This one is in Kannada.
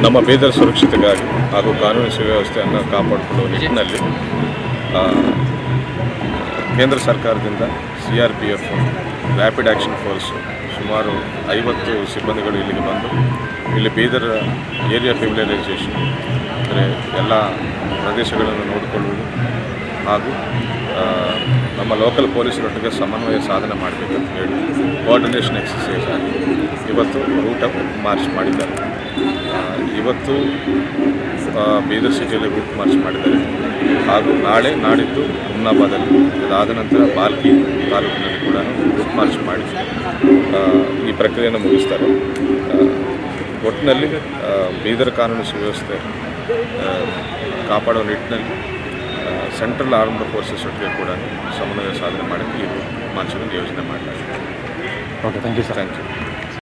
ನಮ್ಮ ಬೀದರ್ ಸುರಕ್ಷತೆಗಾಗಿ ಹಾಗೂ ಕಾನೂನು ಸುವ್ಯವಸ್ಥೆಯನ್ನು ಕಾಪಾಡಿಕೊಳ್ಳುವ ನಿಟ್ಟಿನಲ್ಲಿ ಕೇಂದ್ರ ಸರ್ಕಾರದಿಂದ CRPF ರ್ಯಾಪಿಡ್ ಆ್ಯಕ್ಷನ್ ಫೋರ್ಸ್ ಸುಮಾರು 50 ಸಿಬ್ಬಂದಿಗಳು ಇಲ್ಲಿಗೆ ಬಂದು ಇಲ್ಲಿ ಬೀದರ್ ಏರಿಯಾ ಫೆಮಿಲರೈಸೇಷನ್ ಅಂದರೆ ಎಲ್ಲ ಪ್ರದೇಶಗಳನ್ನು ನೋಡಿಕೊಳ್ಳುವುದು ಹಾಗೂ ನಮ್ಮ ಲೋಕಲ್ ಪೊಲೀಸರೊಟ್ಟಿಗೆ ಸಮನ್ವಯ ಸಾಧನೆ ಮಾಡಬೇಕಂತ ಹೇಳಿ ಕೋಆರ್ಡಿನೇಷನ್ ಎಕ್ಸಸೈಸ್ ಆಗಿ ಇವತ್ತು ರೂಟ್ ಮಾರ್ಚ್ ಮಾಡಿದ್ದಾರೆ. ಇವತ್ತು ಬೀದರ್ ಸಿಟಿಯಲ್ಲಿ ರೂಟ್ ಮಾರ್ಚ್ ಮಾಡಿದ್ದಾರೆ ಹಾಗೂ ನಾಳೆ ನಾಡಿದ್ದು ಹುಮ್ನಾಬಾದಲ್ಲಿ ಅದಾದ ನಂತರ ಬಾಲ್ಕಿ ತಾಲೂಕಿನಲ್ಲಿ ಕೂಡ ರೂಟ್ ಮಾರ್ಚ್ ಮಾಡಿ ಈ ಪ್ರಕ್ರಿಯೆಯನ್ನು ಮುಗಿಸ್ತಾರೆ. ಒಟ್ಟಿನಲ್ಲಿ ಬೀದರ್ ಕಾನೂನು ಸುವ್ಯವಸ್ಥೆ ಕಾಪಾಡುವ ನಿಟ್ಟಿನಲ್ಲಿ ಸೆಂಟ್ರಲ್ ಆರ್ಮ್ಡ್ ಫೋರ್ಸಸ್ ಒಟ್ಟಿಗೆ ಕೂಡ ಸಮನ್ವಯ ಸಾಧನೆ ಮಾಡೋಕ್ಕೆ ಈ ರೂಟ್ ಮಾರ್ಚನ್ನು ಯೋಜನೆ ಮಾಡಲಾಗಿದೆ. Okay, thank you sir. Thank you.